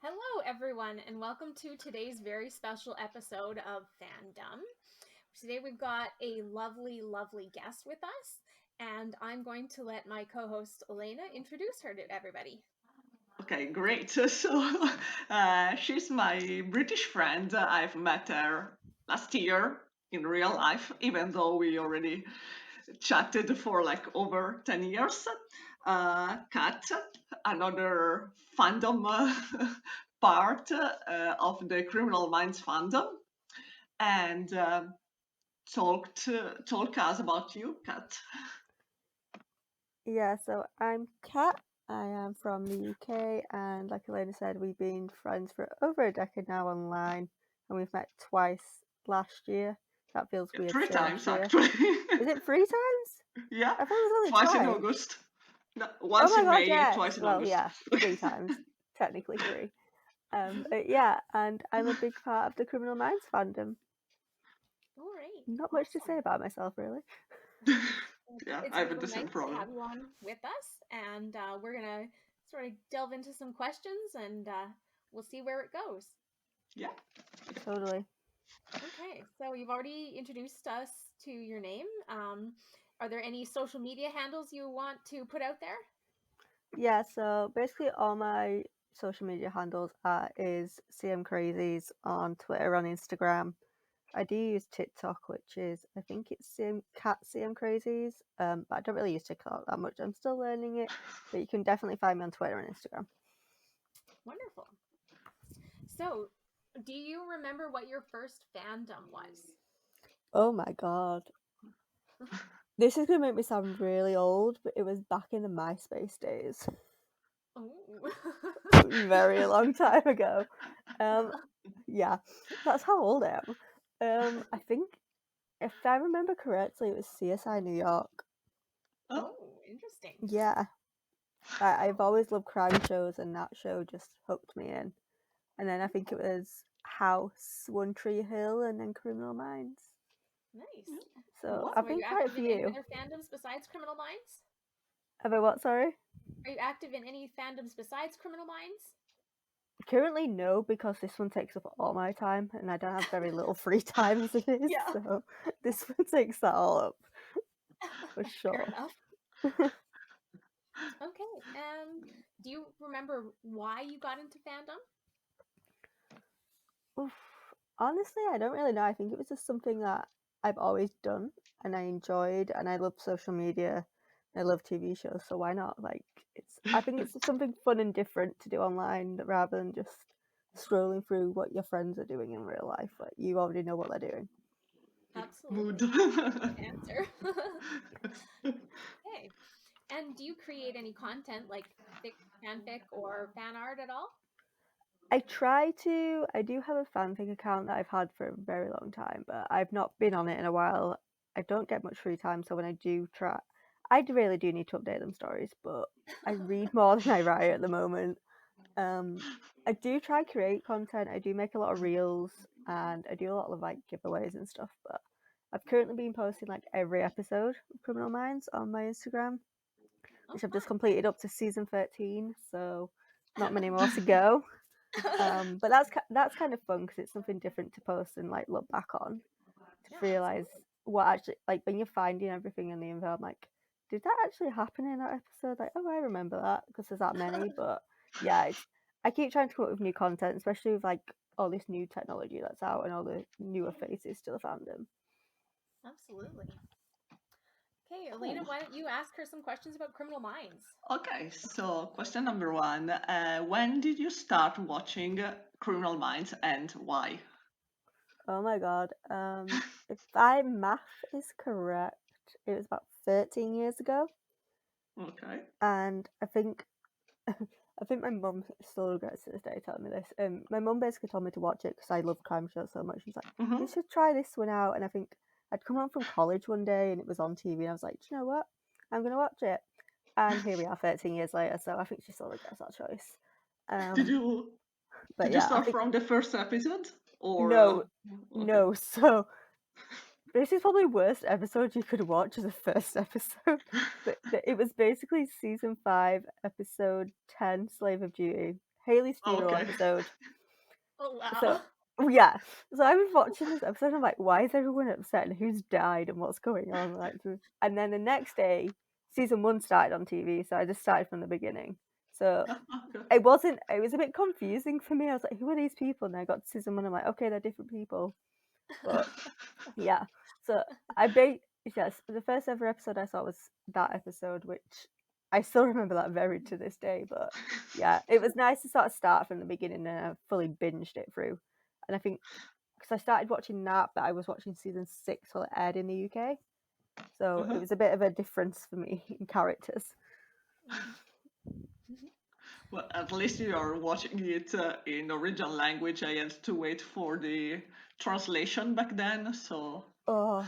Hello, everyone, and welcome to today's very special episode of Fandom. Today, we've got a lovely, lovely guest with us, and I'm going to let my co host Elena introduce her to everybody. Okay, great. She's my British friend. I've met her last year in real life, even though we already chatted for like over 10 years. Kat, another fandom part of the Criminal Minds fandom, and talk us about you, Kat. Yeah, so I'm Kat. I am from the UK, and like Elena said, we've been friends for over a decade now online, and we've met twice last year. That feels weird Three saying times last year. actually. Is it 3 times? Yeah, I thought it was only twice in twice. August. No, Oh once my in god, May, yes. twice in Well, August. yeah, 3 times. Technically three. But yeah, and I'm a big part of the Criminal Minds fandom. All right, Not much to say awesome. about myself, really. Yeah, It's I have the really same nice to problem. have you on with us, and we're going to sort of delve into some questions and we'll see where it goes. Yeah. Totally. Okay, so you've already introduced us to your name. Are there any social media handles you want to put out there? Yeah, so basically all my social media handles is CM Crazies on Twitter, on Instagram. I do use TikTok, which is I think it's CM Crazies, but I don't really use TikTok that much. I'm still learning it, but you can definitely find me on Twitter and Instagram. Wonderful. So, do you remember what your first fandom was? Oh my god, this is gonna make me sound really old, but it was back in the MySpace days, Oh. very long time ago. Um, yeah, that's how old I am. I think if I remember correctly, it was CSI New York. Oh, Oh, interesting. Yeah, I've always loved crime shows, and that show just hooked me in. And then I think it was House, One Tree Hill, and then Criminal Minds. Nice. So what? So, I've are you been quite a active in any few. other fandoms besides Criminal Minds? Have I what? Sorry. Are you active in any fandoms besides Criminal Minds? Currently, no, because this one takes up all my time, and I don't have very little free time as it is. Yeah. So this one takes that all up for Fair sure. enough. Okay. Do you remember why you got into fandom? Oof. Honestly, I don't really know. I think it was just something that I've always done and I enjoyed, and I love social media. I love TV shows, so why not? Like, I think it's just something fun and different to do online rather than just scrolling through what your friends are doing in real life. Like, you already know what they're doing. Mood. Absolutely. Good answer. Okay. And do you create any content like fanfic or fan art at all? I try to. I do have a fanfic account that I've had for a very long time, but I've not been on it in a while. I don't get much free time, so when I do try, I really do need to update them stories, but I read more than I write at the moment. Um, I do try create content. I do make a lot of reels, and I do a lot of like giveaways and stuff. But I've currently been posting like every episode of Criminal Minds on my Instagram, Oh, which I've just fun. completed up to season 13. So not many more to go. But that's kind of fun because it's something different to post and like look back on Yeah, to realize absolutely. what actually like when you're finding everything in the info. I'm like, did that actually happen in that episode? Like, oh, I remember that because there's that many. But yeah, I keep trying to come up with new content, especially with like all this new technology that's out and all the newer faces to the fandom. Absolutely. Okay, Elena, Cool. why don't you ask her some questions about Criminal Minds? Okay, so question number one. When did you start watching Criminal Minds and why? Oh my god. If my math is correct, it was about 13 years ago, Okay. and I think my mum still regrets to this day telling me this. My mum basically told me to watch it because I love crime shows so much. She's like, Mm-hmm. "You should try this one out." And I think I'd come home from college one day and it was on TV, and I was like, "Do you know what? I'm gonna watch it." And here we are, 13 years later. So I think she still regrets that choice. Did Um, you but did you yeah, I start think from the first episode or no, okay? no. So this is probably worst episode you could watch as a first episode. But it was basically season 5, episode 10, Slave of Duty. Haley's Oh, funeral okay. episode. Oh So wow. yeah, so I was watching this episode. And I'm like, why is everyone upset and who's died and what's going on? Like, and then the next day, season 1 started on TV, so I just started from the beginning. So Okay. it wasn't. It was a bit confusing for me. I was like, who are these people? And I got to season 1. I'm like, okay, they're different people. But yeah, so yes, the first ever episode I saw was that episode, which I still remember that very to this day. But yeah, it was nice to sort of start from the beginning, and I fully binged it through. And I think because I started watching that, but I was watching season 6 while it aired in the UK, so Uh-huh. it was a bit of a difference for me in characters. Well, at least you are watching it in original language. I had to wait for the translation back then, so Oh,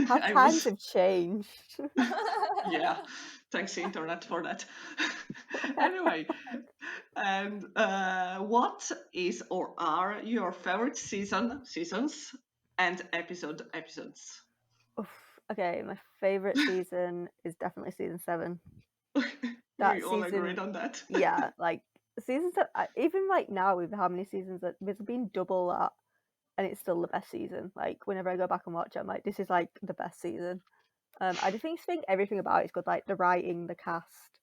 how I times was, have changed. yeah, thanks internet for that. Anyway, and what is or are your favorite seasons and episodes? Oof. Okay, my favorite season is definitely season 7. We That all season, agreed on that. yeah, like seasons that even like now with how many seasons that there's been double that, and it's still the best season. Like whenever I go back and watch it, I'm like, this is like the best season. I just think everything about it's good, like the writing, the cast,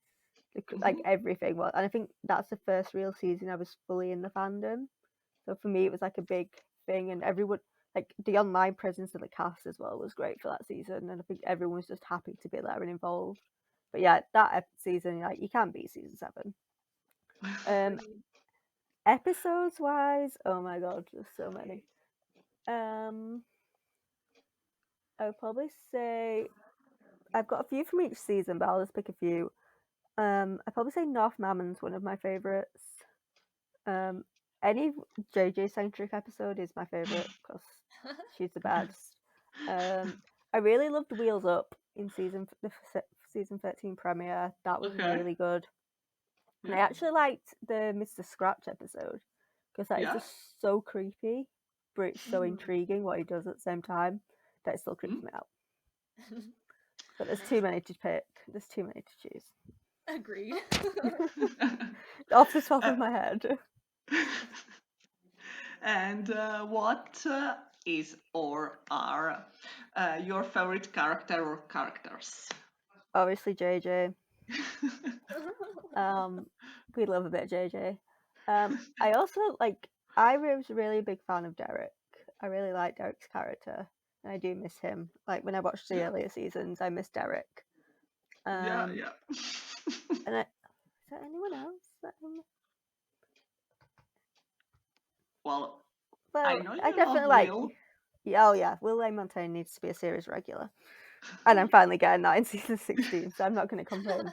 like Mhm. everything. Well, and I think that's the first real season I was fully in the fandom. So for me, it was like a big thing, and everyone, like the online presence of the cast as well, was great for that season, and I think everyone was just happy to be there and involved. But yeah, that season, like you can't beat season 7. Um, Agreed. Episodes wise, oh my god, there's so many. I would probably say I've got a few from each season, but I'll just pick a few. I'd probably say North Mammon's one of my favorites. Um, any JJ centric episode is my favorite because she's the best. I really loved Wheels Up in season 13 premiere. That was Okay. really good. And I Yeah. actually liked the Mr. Scratch episode because that is Yeah. just so creepy, but it's so Mhm. intriguing what he does at the same time that it still creeps Mm. me out. But there's too many to pick. There's too many to choose. Agreed. Off the top Uh, of my head. and what is or are your favorite character or characters? Obviously JJ. We love a bit of JJ. I also like. I was really a big fan of Derek. I really like Derek's character, and I do miss him. Like when I watched the Yeah. earlier seasons, I miss Derek. Yeah. Um, Yeah. and is there anyone else? Well, I Well, know I you love definitely like. Will. Yeah, oh yeah, Will Montaigne needs to be a series regular, and I'm finally getting that in season 16, so I'm not going to complain.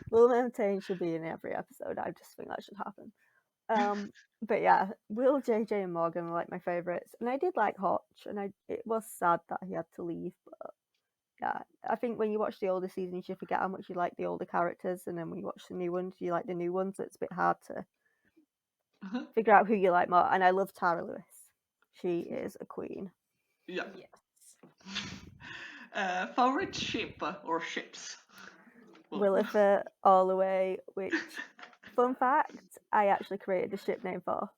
Will Montaigne should be in every episode. I just think that should happen. But yeah, Will, JJ, and Morgan are like my favorites, and I did like Hotch, and it was sad that he had to leave. But yeah, I think when you watch the older seasons, you forget how much you like the older characters, and then when you watch the new ones, you like the new ones. So it's a bit hard to Uh-huh. figure out who you like more. And I love Tara Lewis; she is a queen. Yeah. Yes. Favorite ship or ships? Well, Williford all the way. Which, fun fact, I actually created a ship name for.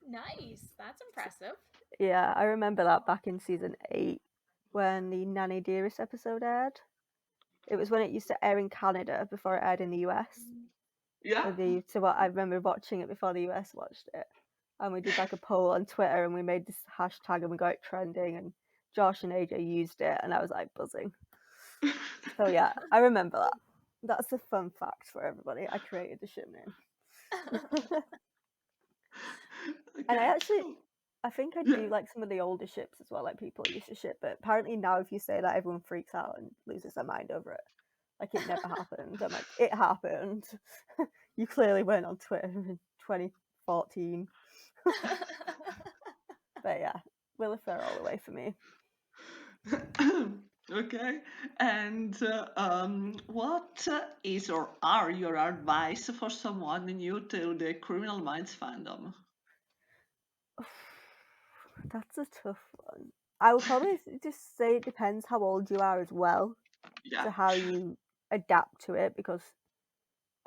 Nice. That's impressive. Yeah, I remember that back in season 8 when the Nanny Dearest episode aired. It was when it used to air in Canada before it aired in the US. yeah. So what I remember watching it before the US watched it, and we did like a poll on Twitter, and we made this hashtag, and we got it trending, and Josh and AJ used it, and I was like buzzing. So yeah, I remember that. That's a fun fact for everybody. I created the ship name, and Okay. I think I Yeah. do like some of the older ships as well, like people used to ship. But apparently now, if you say that, everyone freaks out and loses their mind over it. Like it never happened. I'm like, it happened. You clearly weren't on Twitter in 2014. But yeah, Williford all the way for me. Okay. And what is or are your advice for someone new to the Criminal Minds fandom? That's a tough one. I would probably just say it depends how old you are as well, Yeah. to how you adapt to it, because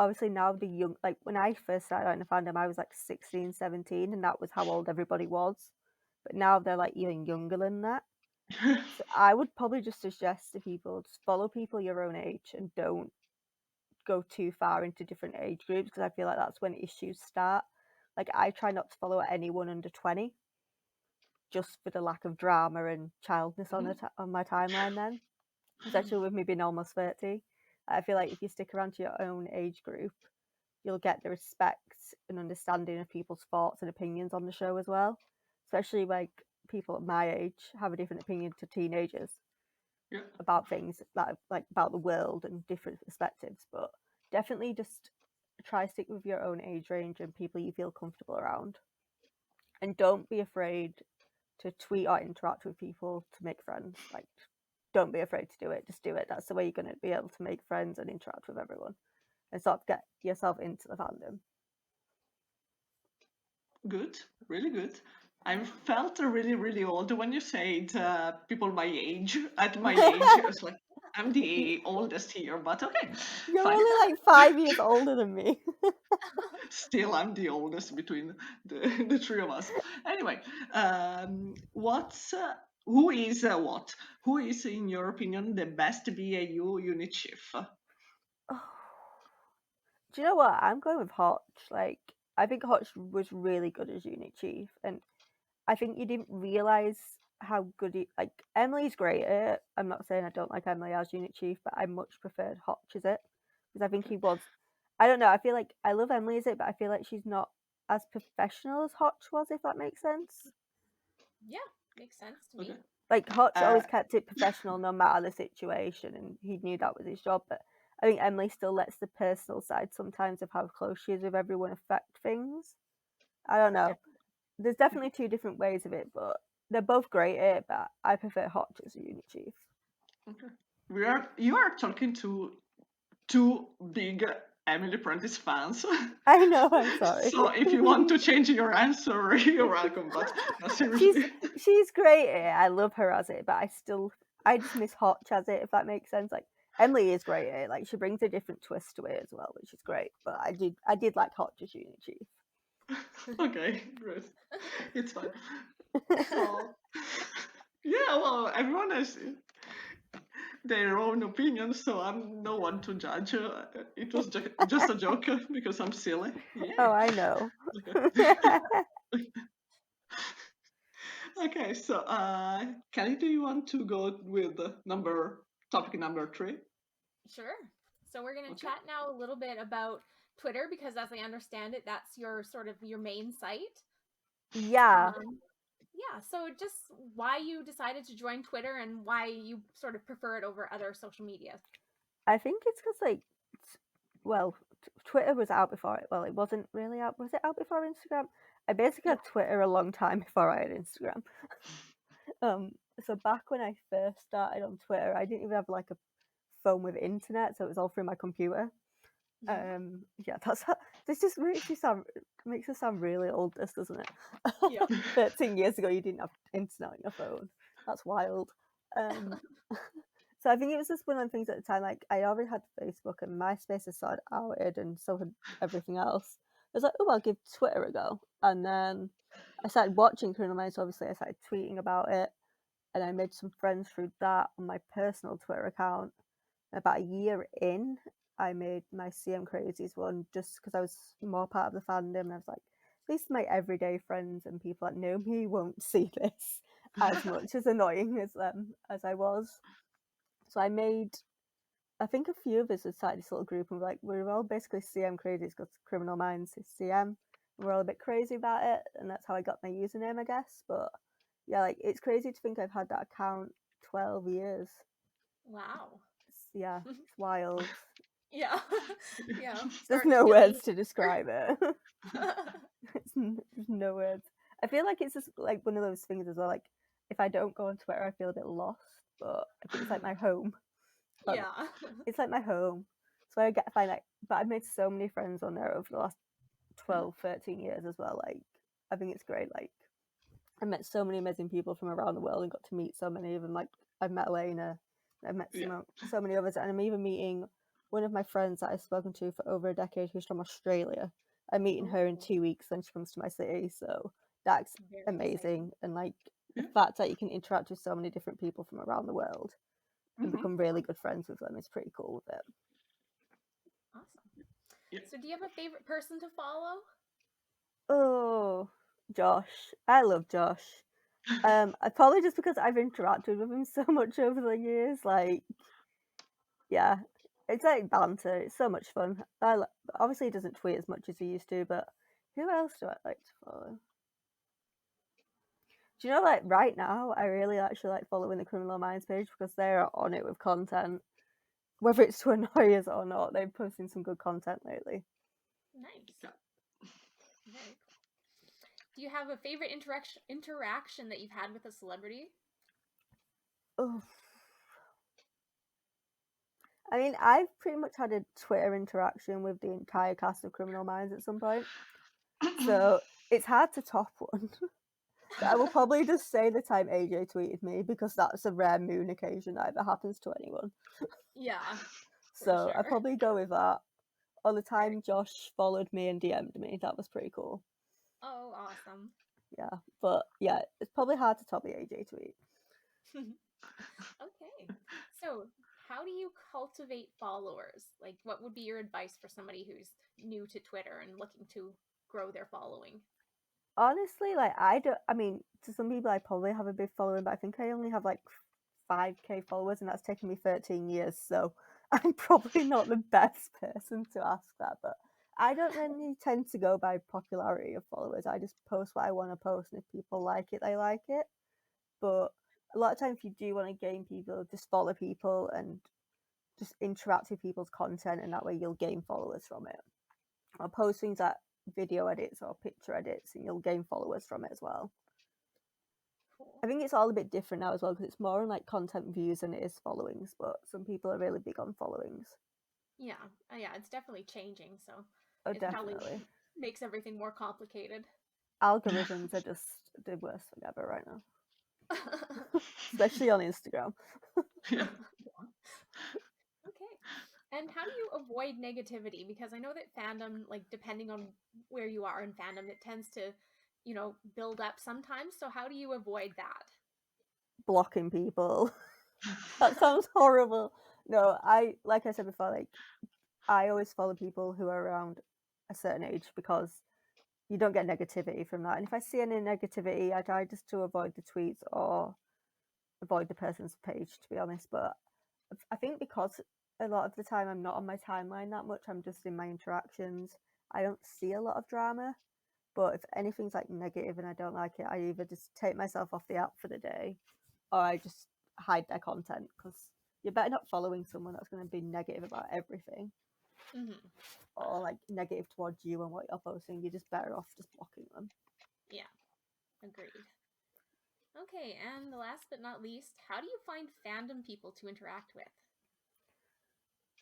obviously now the young, like when I first started out in the fandom, I was like 16, 17, and that was how old everybody was. But now they're like even younger than that. So I would probably just suggest to people, just follow people your own age and don't go too far into different age groups, because I feel like that's when issues start. Like I try not to follow anyone under 20, just for the lack of drama and childness on on my timeline then, especially with me being almost 30. I feel like if you stick around to your own age group, you'll get the respect and understanding of people's thoughts and opinions on the show as well. Especially like people at my age have a different opinion to teenagers Yeah. about things that like about the world and different perspectives. But definitely just try stick with your own age range and people you feel comfortable around. And don't be afraid to tweet or interact with people to make friends. Like don't be afraid to do it. Just do it. That's the way you're going to be able to make friends and interact with everyone and sort of get yourself into the fandom. Good, really good. I felt really, really old when you said people my age. At my age, I was like, I'm the oldest here, but okay, You're fine. only like 5 years older than me. Still, I'm the oldest between the three of us. Anyway, who is what? Who is, in your opinion, the best BAU unit chief? Do you know what? I'm going with Hotch. Like, I think Hotch was really good as unit chief, and I think you didn't realize how good he. Like, Emily's great at it. I'm not saying I don't like Emily as unit chief, but I much preferred Hotch as it because I think he was. I don't know. I feel like I love Emily as it, but I feel like she's not as professional as Hotch was. If that makes sense. Yeah, makes sense to me. Okay. Like Hotch always kept it professional no matter the situation, and he knew that was his job. But I think Emily still lets the personal side sometimes of how close she is with everyone affect things. I don't know. There's definitely two different ways of it, but they're both great at it. But I prefer Hotch as a unit chief. Okay. You are talking to two big Emily Prentice fans. I know. I'm sorry. So if you want to change your answer, you're welcome. But no, seriously. she's great at it. I love her as it, but I just miss Hotch as it, if that makes sense. Like Emily is great at it. Like she brings a different twist to it as well, which is great. But I did like Hotch as unit chief. Okay, great. It's fine. So, yeah, well, everyone has their own opinion, so I'm no one to judge. It was just a joke because I'm silly. Yeah. Oh, I know. Okay, so Kelly, do you want to go with topic number 3? Sure. So we're going to Okay. chat now a little bit about Twitter because, as I understand it, that's your sort of your main site. Yeah. Yeah. So just why you decided to join Twitter and why you sort of prefer it over other social media. I think it's because like, well, Twitter was out before it. Well, it wasn't really out. Was it out before Instagram? I basically had Twitter a long time before I had Instagram. So back when I first started on Twitter, I didn't even have like a phone with internet, so it was all through my computer. Yeah, this just makes us sound really old, this, doesn't it? Yeah. 13 years ago, you didn't have internet on your phone. That's wild. So I think it was just one of the things at the time. Like I already had Facebook, and MySpace had started outed, and so had everything else. I was like, oh, I'll give Twitter a go, and then I started watching Criminal Minds. Obviously, I started tweeting about it, and I made some friends through that on my personal Twitter account. About a year in, I made my CM Crazies one just because I was more part of the fandom, and I was like, at least my everyday friends and people that know me won't see this as much as annoying as them as I was. So I made, I think a few of us had started this little group, and we're all basically CM Crazies because Criminal Minds is CM. And we're all a bit crazy about it, and that's how I got my username, I guess. But yeah, like it's crazy to think I've had that account 12 years. Wow. Yeah, it's wild. Yeah. Yeah. There's no words to describe it. There's no words. I feel like it's just like one of those things as well. Like if I don't go on Twitter, I feel a bit lost. But I think it's like my home. Yeah. It's like my home. So I find like, but I've made so many friends on there over the last 12, 13 years as well. Like I think it's great. Like I met so many amazing people from around the world and got to meet so many of them. Like I've met Elena, I've met so many others, and I'm even meeting one of my friends that I've spoken to for over a decade who's from Australia. I'm meeting her in Oh, 2 weeks when she comes to my city, so that's very exciting. amazing. And like the Yeah. fact that you can interact with so many different people from around the world and Mhm. become really good friends with them is pretty cool with it. Awesome. Yeah. So, do you have a favorite person to follow? Oh, Josh. I love Josh. Probably just because I've interacted with him so much over the years. Like, yeah, it's like banter. It's so much fun. Obviously, he doesn't tweet as much as he used to, but who else do I like to follow? Do you know, like right now, I really actually like following the Criminal Minds page because they're on it with content. Whether it's to annoy us or not, they're posting some good content lately. Nice. Yeah. Very cool. Do you have a favorite interaction that you've had with a celebrity? Oh, I mean, I've pretty much had a Twitter interaction with the entire cast of Criminal Minds at some point, so it's hard to top one. But I will probably just say the time AJ tweeted me because that's a rare moon occasion that ever happens to anyone. Yeah, for So I'd sure. probably go with that. Or the Very- time Josh followed me and DM'd me, that was pretty cool. Oh, awesome. Yeah, but yeah, it's probably hard to top the AJ tweet. Okay. So, how do you cultivate followers? Like, what would be your advice for somebody who's new to Twitter and looking to grow their following? Honestly, like I mean, to some people I probably have a big following, but I think I only have like 5k followers and that's taken me 13 years, so I'm probably not the best person to ask that, but I don't really tend to go by popularity of followers. I just post what I want to post, and if people like it, they like it. But a lot of times, if you do want to gain people, just follow people and just interact with people's content, and that way you'll gain followers from it. Or post things like video edits or picture edits, and you'll gain followers from it as well. Cool. I think it's all a bit different now as well because it's more on like content views than it is followings, but some people are really big on followings. Yeah, yeah, it's definitely changing, so Oh, it probably definitely. makes everything more complicated. Algorithms are just the worst thing ever right now, especially on Instagram. Yeah. Okay. And how do you avoid negativity? Because I know that fandom, like depending on where you are in fandom, it tends to, build up sometimes. So how do you avoid that? Blocking people. That sounds horrible. No, like I said before, like I always follow people who are around a certain age because you don't get negativity from that. And if I see any negativity, I try just to avoid the tweets or avoid the person's page, to be honest. But I think because a lot of the time I'm not on my timeline that much, I'm just in my interactions. I don't see a lot of drama. But if anything's like negative and I don't like it, I either just take myself off the app for the day or I just hide their content because you're better not following someone that's going to be negative about everything Hmm. or like negative towards you and what you're posting. You're just better off just blocking them. Yeah, agreed. Okay, and the last but not least, how do you find fandom people to interact with?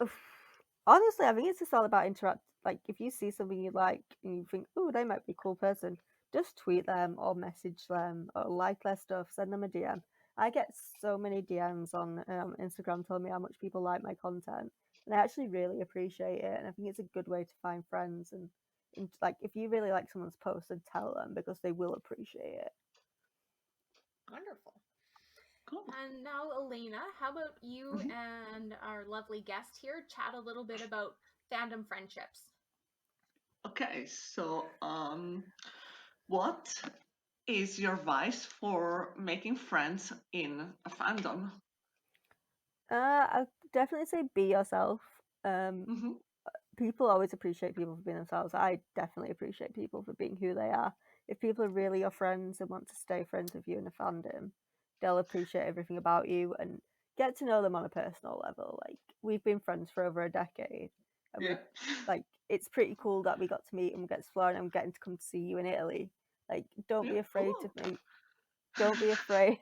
Oof. Honestly, I think it's just all about interact. Like, if you see something you like and you think, oh, they might be a cool person, just tweet them or message them or like their stuff, send them a DM. I get so many DMs on Instagram telling me how much people like my content, and I actually really appreciate it. And I think it's a good way to find friends. And like, if you really like someone's post, then tell them because they will appreciate it. Wonderful. Cool. And now, Elena, how about you and our lovely guest here chat a little bit about fandom friendships? Okay, so what is your advice for making friends in a fandom? I'd definitely say be yourself. Mm-hmm. People always appreciate people for being themselves. I definitely appreciate people for being who they are. If people are really your friends and want to stay friends with you in a fandom, they'll appreciate everything about you and get to know them on a personal level. Like we've been friends for over a decade, and Yeah. we like it's pretty cool that we got to meet and get to explore, and I'm getting to come to see you in Italy. Like, don't Yeah. be afraid Cool. to meet. Don't be afraid.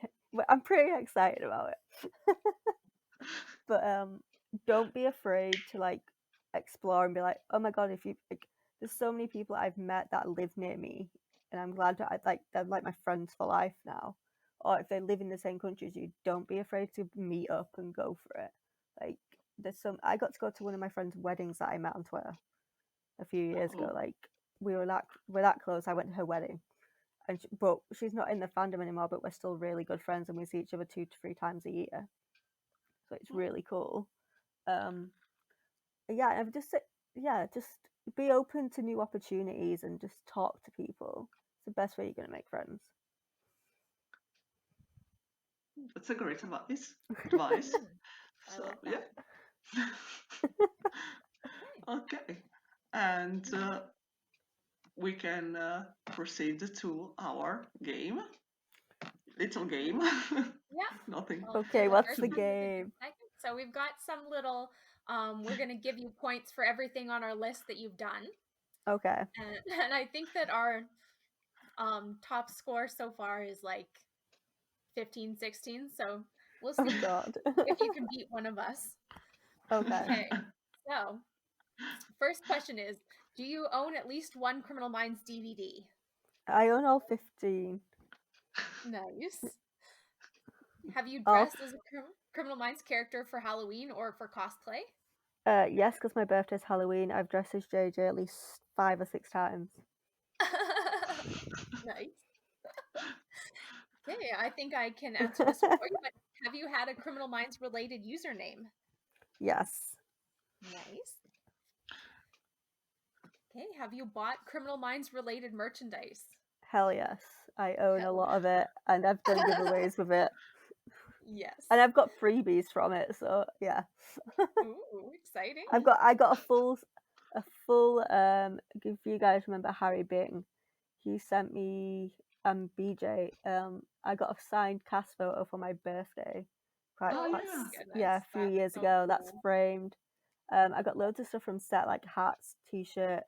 I'm pretty excited about it. But don't be afraid to like explore and be like, oh my god, if you like, there's so many people I've met that live near me, and I'm glad that they're like my friends for life now. Or if they live in the same country as you, don't be afraid to meet up and go for it. Like I got to go to one of my friend's weddings that I met on Twitter a few years ago. Oh, Like we're that close. I went to her wedding, and but she's not in the fandom anymore. But we're still really good friends, and we see each other 2 to 3 times a year. So it's really cool. Yeah, I've just be open to new opportunities and just talk to people. It's the best way you're gonna make friends. that's a great advice. I So like yeah. that. Okay, and we can proceed to our game. Little game. Yeah. Nothing. Well, Okay, the what's first the one will be in game? a second. So we've got some little. We're gonna give you points for everything on our list that you've done, Okay. and I think that our top score so far is like 15, 16. So we'll Oh see God. if you can beat one of us. Okay. Okay. So first question is: do you own at least one Criminal Minds DVD? I own all 15. Nice. Have you All dressed as a Criminal Minds character for Halloween or for cosplay? yes, because my birthday's Halloween. I've dressed as JJ at least 5 or 6 times. Nice. Okay, I think I can answer this one for you, but have you had a Criminal Minds related username? Yes. Nice. Okay, have you bought Criminal Minds related merchandise? Hell yes. I own a Hell lot of it, and I've done giveaways with it, yes. and I've got freebies from it. So yeah, Ooh, exciting. I got a full. If you guys remember Harry Bing, he sent me BJ. I got a signed cast photo for my birthday. Oh, Oh my yeah. goodness, A few that's years so ago. That's cool. framed. I got loads of stuff from set, like hats, t-shirt,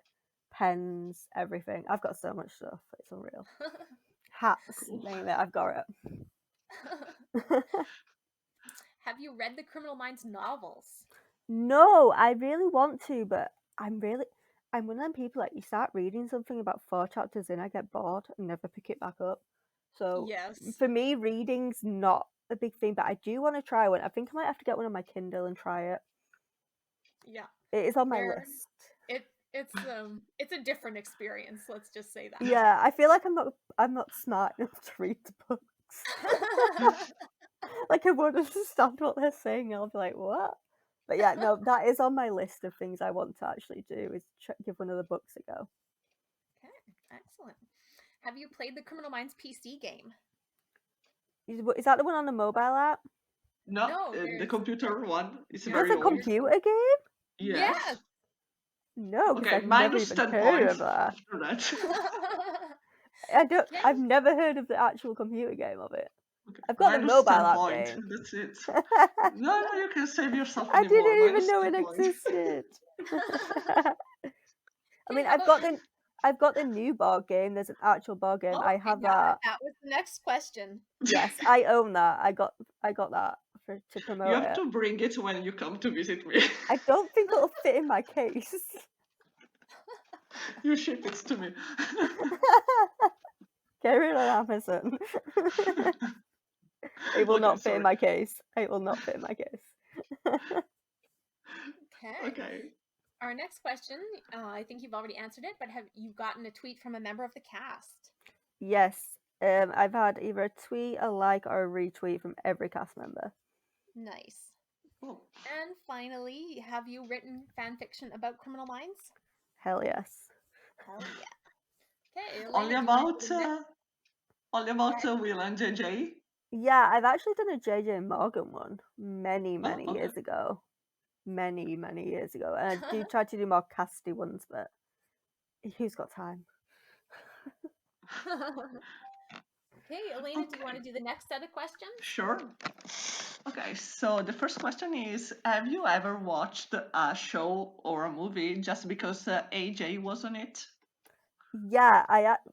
pens, everything. I've got so much stuff. It's unreal. Hats, Cool. name it. I've got it. Have you read the Criminal Minds novels? No, I really want to, but I'm one of them people, like, you start reading something about 4 chapters in, I get bored and never pick it back up. So Yes. for me, reading's not a big thing, but I do want to try one. I think I might have to get one on my Kindle and try it. Yeah. It is on my list. It's a different experience, let's just say that. Yeah, I feel like I'm not smart enough to read the books. Like, I won't understand what they're saying. I'll be like, what? But yeah, no, that is on my list of things I want to actually do, is give one of the books a go. Okay, excellent. Have you played the Criminal Minds PC game? Is that the one on the mobile app? No, the computer one is Yeah, very That's a old. computer game? Yes. Yes. No, because Okay, I've never minus even 10 heard points of that. for that. Okay. I've never heard of the actual computer game of it. Okay, I've got the minus mobile 10 app points. game. That's it. No, you can save yourself I anymore. didn't even Minus know 10 it points. existed. I mean, how I've got the new board game. There's an actual board game. Oh, I have yeah, that. that was the next question. Yes, I own that. I got that to You promote have it. to bring it when you come to visit me. I don't think it'll fit in my case. You ship it to me. Get it on Amazon. It will Okay, not fit sorry. in my case. It will not fit in my case. Okay. Our next question, I think you've already answered it, but have you gotten a tweet from a member of the cast? Yes. I've had either a tweet, a like, or a retweet from every cast member. Nice. Oh, And finally, have you written fan fiction about Criminal Minds? Hell yes. Hell yeah. Okay, only Elena, do you wanna about do the next? Will and JJ. Yeah, I've actually done a JJ Morgan one many Oh, okay. years ago. Many years ago. And I do try to do more casty ones, but who's got time? Okay, Elena, do you want to do the next set of questions? Sure. Okay, so the first question is, have you ever watched a show or a movie just because AJ was on it? Yeah,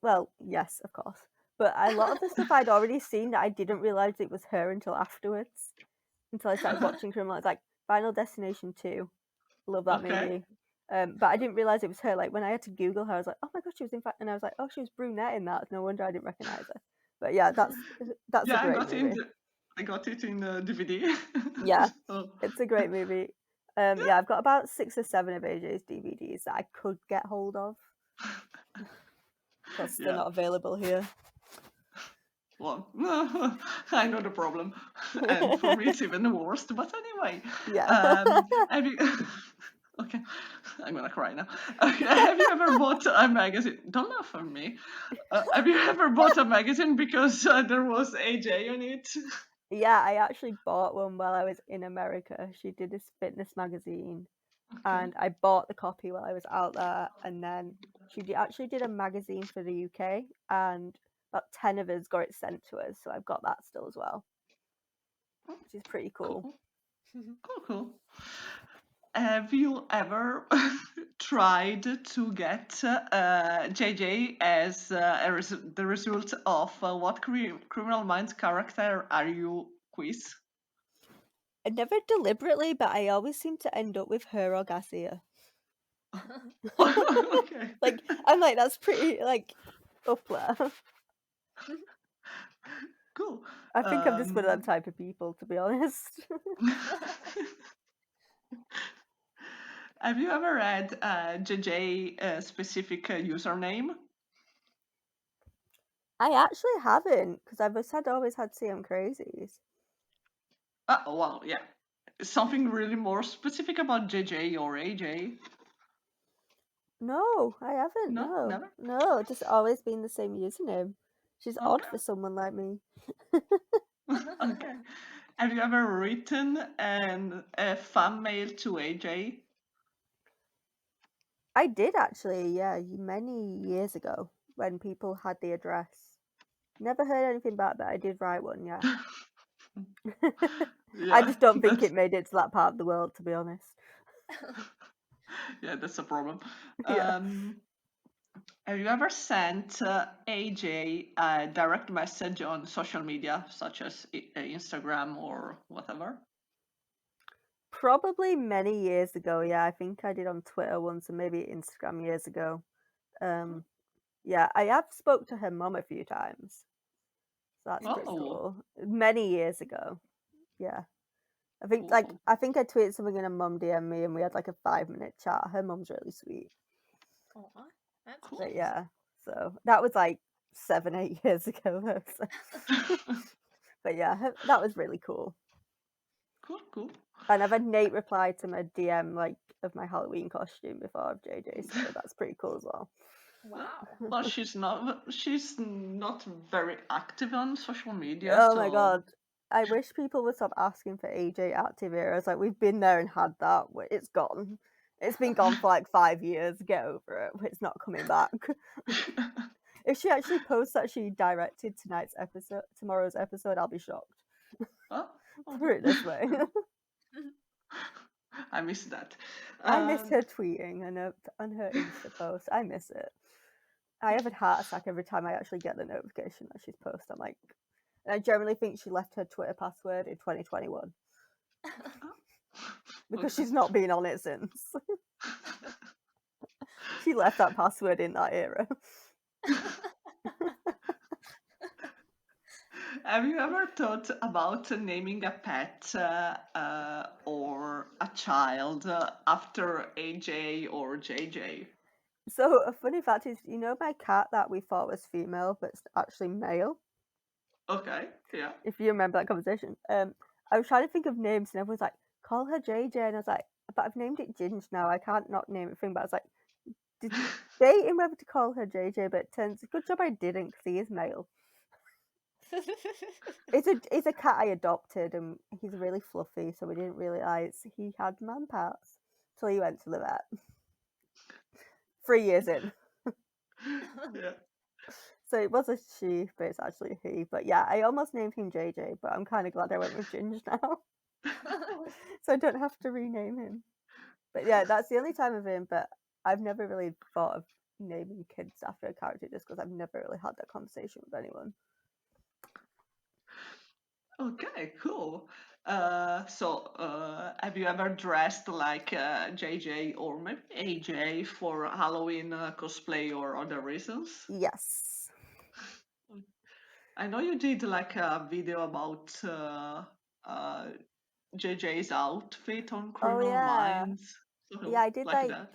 well, yes, of course. But a lot of the stuff I'd already seen that I didn't realize it was her until afterwards. Until I started watching Criminal. It's like Final Destination 2. Love that Okay. movie. But I didn't realize it was her. Like, when I had to Google her, I was like, oh my god, she was in fact, and I was like, oh, she was brunette in that. No wonder I didn't recognize her. But yeah, that's Yeah, a great movie. I got it in the DVD. Yeah, So, it's a great movie. Yeah, I've got about 6 or 7 of AJ's DVDs that I could get hold of. Because they're Yeah. not available here. Well, I know the problem, and for me it's even worse. But anyway, Yeah. have you? Okay, I'm gonna cry now. Okay, have you ever bought a magazine? Don't laugh at me. Have you ever bought a magazine because there was AJ on it? Yeah, I actually bought one while I was in America. She did this fitness magazine, Okay. and I bought the copy while I was out there. And then she actually did a magazine for the UK, and about 10 of us got it sent to us. So I've got that still as well, which is pretty cool. Cool. Have you ever tried to get JJ as the result of what Criminal Minds character are you quiz? I never deliberately, but I always seem to end up with her or Garcia. Okay. Like, I'm like, that's pretty, like, up there. Cool. I think I'm just one of them type of people, to be honest. Have you ever had JJ specific username? I actually haven't, because I've always had CM Crazies. Oh, well, yeah. Something really more specific about JJ or AJ? No, I haven't. No, No, never. no, just always been the same username. She's odd Okay. for someone like me. Okay. Have you ever written a fan mail to AJ? I did actually, yeah, many years ago when people had the address. Never heard anything back, but I did write one, yeah. I just don't think it made it to that part of the world, to be honest. Yeah, that's a problem. Yeah. Have you ever sent AJ a direct message on social media, such as Instagram or whatever? Probably many years ago, yeah. I think I did on Twitter once and maybe Instagram years ago. Yeah, I have spoke to her mum a few times. So that's pretty cool. Many years ago. Yeah. I think I tweeted something in a mum DM me and we had like a 5-minute chat. Her mum's really sweet. Oh, that's Cool. But yeah. So that was like 7-8 years ago though. So. But yeah, that was really cool. Cool. And I've had Nate reply to my DM like of my Halloween costume before of JJ, so that's pretty cool as well. Wow. Well, she's not very active on social media. Oh so... my god. I wish people would stop asking for AJ active eras. Like, we've been there and had that. It's gone. It's been gone for like 5 years. Get over it. It's not coming back. If she actually posts that she directed tomorrow's episode, I'll be shocked. Oh, Put it this way. I miss that. I miss her tweeting and on her Insta post. I miss it. I have a heart attack every time I actually get the notification that she's posted. I'm like, and I generally think she left her Twitter password in 2021 because she's not been on it since. She left that password in that era. Have you ever thought about naming a pet or a child after AJ or JJ? So a funny fact is, you know, my cat that we thought was female, but it's actually male. Okay, yeah. If you remember that conversation, I was trying to think of names, and everyone's like, "Call her JJ," and I was like, "But I've named it Ginge now. I can't not name it thing." But I was like, debating whether to call her JJ, but it turns good job I didn't because he is male. It's a cat I adopted, and he's really fluffy, so we didn't realize he had man parts till he went to the vet. 3 years in. Yeah. So it was a she, but it's actually a he. But yeah, I almost named him JJ, but I'm kind of glad I went with Ginge now. So I don't have to rename him. But yeah, that's the only time of him, but I've never really thought of naming kids after a character just because I've never really had that conversation with anyone. Okay, cool. Have you ever dressed like JJ or maybe AJ for Halloween cosplay or other reasons? Yes. I know you did like a video about JJ's outfit on Oh Criminal yeah. Minds. Something Yeah, I did like that.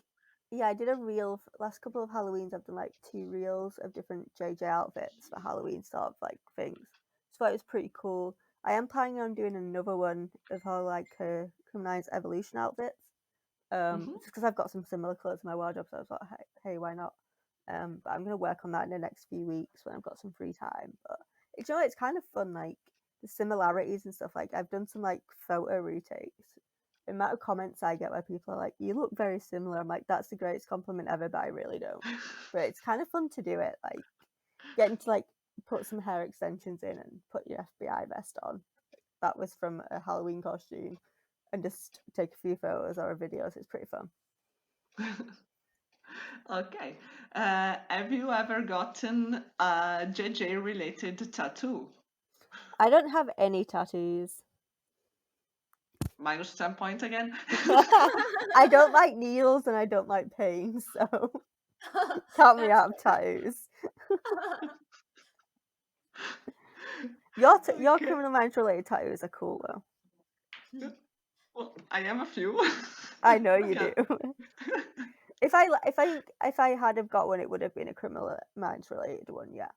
I did a reel last couple of Halloweens. I've done like 2 reels of different JJ outfits for Halloween sort of like things. So it was pretty cool. I am planning on doing another one of her like her Criminal Minds Evolution outfits. Mhm. Just because I've got some similar clothes in my wardrobe, so I was like, hey, why not? But I'm gonna work on that in the next few weeks when I've got some free time. But you know, it's kind of fun, like the similarities and stuff. Like I've done some like photo retakes. The amount of comments I get where people are like, "You look very similar." I'm like, "That's the greatest compliment ever," but I really don't. But it's kind of fun to do it, like getting to like put some hair extensions in and put your FBI vest on. That was from a Halloween costume, and just take a few photos or videos. It's pretty fun. Okay. Have you ever gotten a JJ related tattoo? I don't have any tattoos. Minus 10 points again. I don't like needles and I don't like pain, so count me That's out of tattoos. Your Okay. Criminal Minds related tattoos are cool though. Well, I have a few. I know you Yeah. do. If I had have got one, it would have been a Criminal Minds related one, yeah.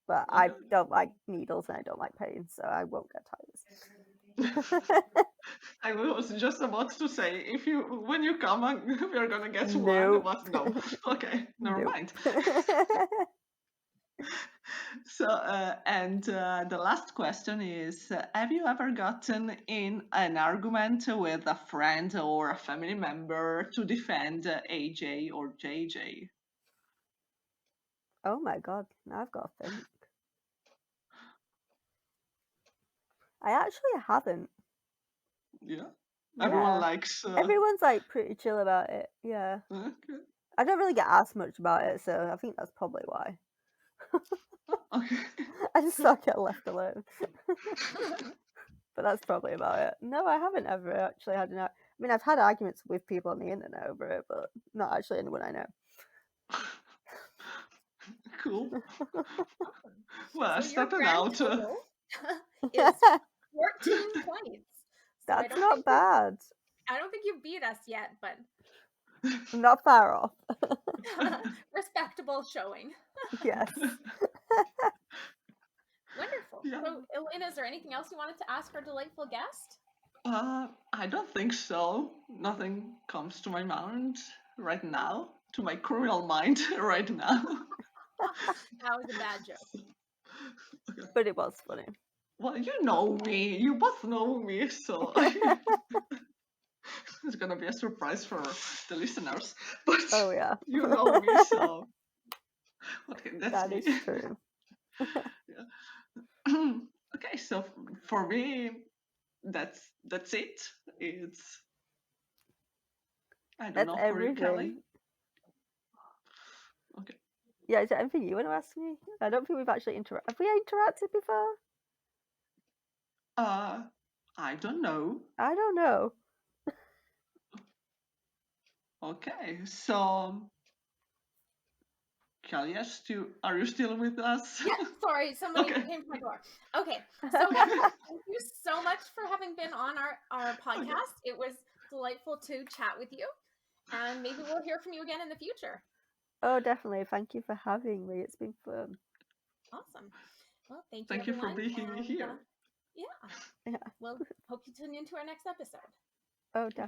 But I Okay. don't like needles and I don't like pain, so I won't get tattoos. I was just about to say, if you when you come, we're gonna get one, Nope. but no. Okay, never Nope. mind. So, the last question is: have you ever gotten in an argument with a friend or a family member to defend AJ or JJ? Oh my god, now I've got to think. I actually haven't. Yeah, everyone Yeah. likes. Everyone's like pretty chill about it. Yeah. Okay. I don't really get asked much about it, so I think that's probably why. Okay. I just not get left alone. But that's probably about it. No, I haven't ever actually had I mean, I've had arguments with people on the internet over it, but not actually anyone I know. Cool. Well, So your starting grand out. total is 14 points. So That's not bad. I don't think you beat us yet, but I'm not far off. respectable showing. Yes. Wonderful. Yeah. So, Elena, is there anything else you wanted to ask our delightful guest? I don't think so. Nothing comes to my mind right now, to my cruel mind right now. That was a bad joke. Okay. But it was funny. Well, you know me. You both know me, so it's gonna be a surprise for the listeners. But Oh yeah. you know me, so okay, that's That me. is true. Yeah. Okay, so for me, that's it. It's I don't That's know for you, Kelly. everything. Okay. Yeah, is there anything you want to ask me? I don't think we've actually interacted. Have we interacted before? I don't know. I don't know. Okay, so Kelly, are you still with us? Yeah, sorry, somebody Okay. came to my door. Okay, so thank you so much for having been on our podcast. It was delightful to chat with you, and maybe we'll hear from you again in the future. Oh, definitely. Thank you for having me. It's been fun. Awesome. Well, thank you, Thank you for everyone. being And here. yeah, Yeah. we'll hope you tune into our next episode. Oh, definitely.